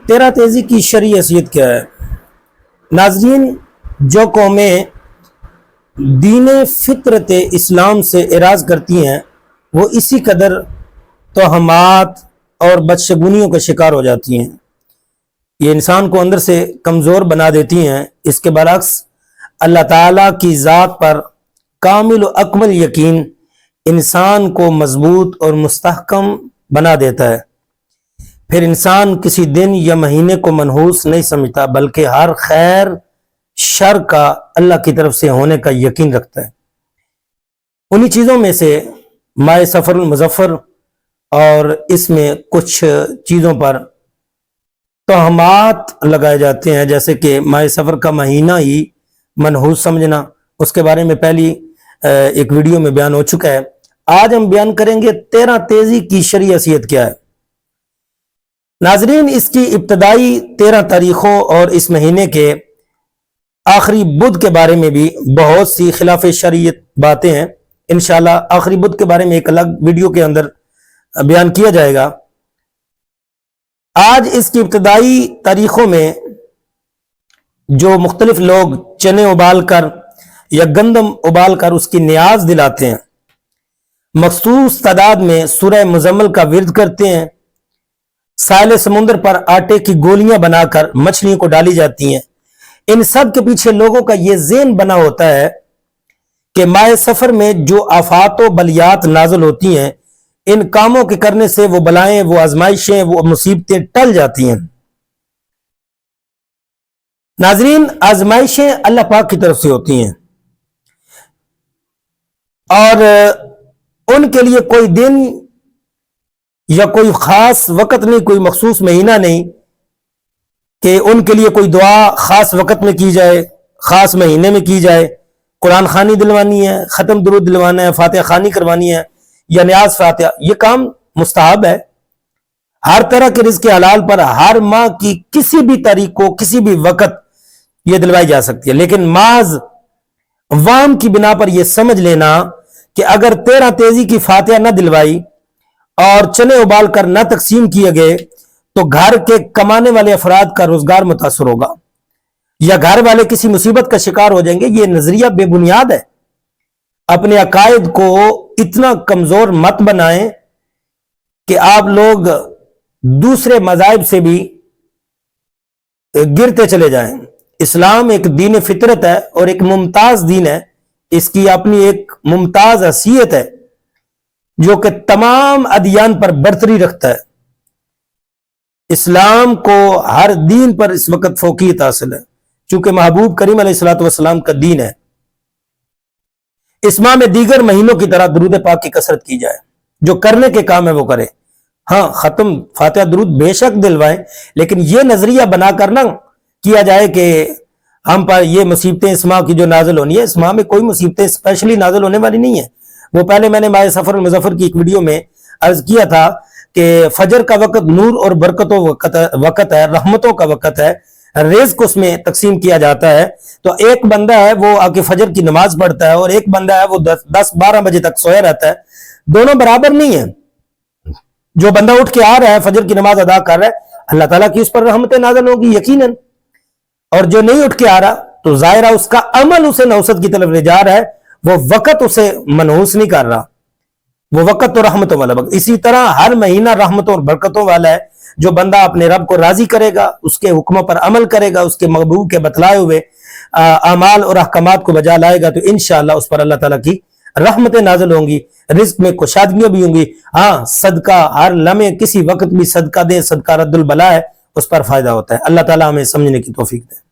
تیرہ تیزی کی شرعی حیثیت کیا ہے؟ ناظرین، جو قومیں دین فطرت اسلام سے اعراض کرتی ہیں وہ اسی قدر توہمات اور بدشگونیوں کا شکار ہو جاتی ہیں۔ یہ انسان کو اندر سے کمزور بنا دیتی ہیں۔ اس کے برعکس اللہ تعالیٰ کی ذات پر کامل و اکمل یقین انسان کو مضبوط اور مستحکم بنا دیتا ہے۔ پھر انسان کسی دن یا مہینے کو منحوس نہیں سمجھتا، بلکہ ہر خیر شر کا اللہ کی طرف سے ہونے کا یقین رکھتا ہے۔ انہی چیزوں میں سے ماہ سفر المظفر اور اس میں کچھ چیزوں پر توہمات لگائے جاتے ہیں، جیسے کہ ماہ سفر کا مہینہ ہی منحوس سمجھنا۔ اس کے بارے میں پہلی ایک ویڈیو میں بیان ہو چکا ہے۔ آج ہم بیان کریں گے 13 تیزی کی شرعی حیثیت کیا ہے۔ ناظرین، اس کی ابتدائی 13 تاریخوں اور اس مہینے کے آخری بدھ کے بارے میں بھی بہت سی خلاف شریعت باتیں ہیں۔ انشاءاللہ آخری بدھ کے بارے میں ایک الگ ویڈیو کے اندر بیان کیا جائے گا۔ آج اس کی ابتدائی تاریخوں میں جو مختلف لوگ چنے ابال کر یا گندم ابال کر اس کی نیاز دلاتے ہیں، مخصوص تعداد میں سورہ مزمل کا ورد کرتے ہیں، ساحل سمندر پر آٹے کی گولیاں بنا کر مچھلیوں کو ڈالی جاتی ہیں، ان سب کے پیچھے لوگوں کا یہ ذہن بنا ہوتا ہے کہ ماہ سفر میں جو آفات و بلیات نازل ہوتی ہیں، ان کاموں کے کرنے سے وہ بلائیں، وہ آزمائشیں، وہ مصیبتیں ٹل جاتی ہیں۔ ناظرین، آزمائشیں اللہ پاک کی طرف سے ہوتی ہیں اور ان کے لیے کوئی دن یا کوئی خاص وقت نہیں، کوئی مخصوص مہینہ نہیں کہ ان کے لیے کوئی دعا خاص وقت میں کی جائے، خاص مہینے میں کی جائے۔ قرآن خوانی دلوانی ہے، ختم درود دلوانا ہے، فاتحہ خوانی کروانی ہے یا نیاز فاتحہ، یہ کام مستحب ہے۔ ہر طرح کے رزق حلال پر ہر ماہ کی کسی بھی تاریخ کو کسی بھی وقت یہ دلوائی جا سکتی ہے، لیکن محض عوام کی بنا پر یہ سمجھ لینا کہ اگر 13 تیزی کی فاتحہ نہ دلوائی اور چنے ابال کر نہ تقسیم کیے گئے تو گھر کے کمانے والے افراد کا روزگار متاثر ہوگا یا گھر والے کسی مصیبت کا شکار ہو جائیں گے، یہ نظریہ بے بنیاد ہے۔ اپنے عقائد کو اتنا کمزور مت بنائیں کہ آپ لوگ دوسرے مذاہب سے بھی گرتے چلے جائیں۔ اسلام ایک دین فطرت ہے اور ایک ممتاز دین ہے، اس کی اپنی ایک ممتاز حیثیت ہے جو کہ تمام ادیان پر برتری رکھتا ہے۔ اسلام کو ہر دین پر اس وقت فوقیت حاصل ہے چونکہ محبوب کریم علیہ الصلوۃ والسلام کا دین ہے۔ اس ماہ میں دیگر مہینوں کی طرح درود پاک کی کثرت کی جائے، جو کرنے کے کام ہے وہ کرے۔ ہاں، ختم فاتحہ درود بے شک دلوائیں، لیکن یہ نظریہ بنا کر نہ کیا جائے کہ ہم پر یہ مصیبتیں اس ماہ کی جو نازل ہونی ہے، اس ماہ میں کوئی مصیبتیں اسپیشلی نازل ہونے والی نہیں ہیں۔ وہ پہلے میں نے ماہ سفر المظفر کی ایک ویڈیو میں عرض کیا تھا کہ فجر کا وقت نور اور برکتوں وقت ہے، رحمتوں کا وقت ہے، رزق اس میں تقسیم کیا جاتا ہے۔ تو ایک بندہ ہے وہ آ کے فجر کی نماز پڑھتا ہے اور ایک بندہ ہے وہ 10-12 بجے تک سویا رہتا ہے، دونوں برابر نہیں ہیں۔ جو بندہ اٹھ کے آ رہا ہے، فجر کی نماز ادا کر رہا ہے، اللہ تعالیٰ کی اس پر رحمتیں نازل ہوگی یقیناً، اور جو نہیں اٹھ کے آ رہا تو ظاہرہ اس کا عمل اسے نحوست کی طرف لے جا رہا ہے، وہ وقت اسے منحوس نہیں کر رہا، وہ وقت تو رحمتوں والا وقت۔ اسی طرح ہر مہینہ رحمتوں اور برکتوں والا ہے۔ جو بندہ اپنے رب کو راضی کرے گا، اس کے حکموں پر عمل کرے گا، اس کے محبوب کے بتلائے ہوئے اعمال اور احکامات کو بجا لائے گا، تو انشاءاللہ اس پر اللہ تعالیٰ کی رحمتیں نازل ہوں گی، رزق میں کشادگیاں بھی ہوں گی۔ ہاں، صدقہ ہر لمحے کسی وقت بھی صدقہ دیں، صدقہ رد البلا ہے، اس پر فائدہ ہوتا ہے۔ اللہ تعالیٰ ہمیں سمجھنے کی توفیق دے۔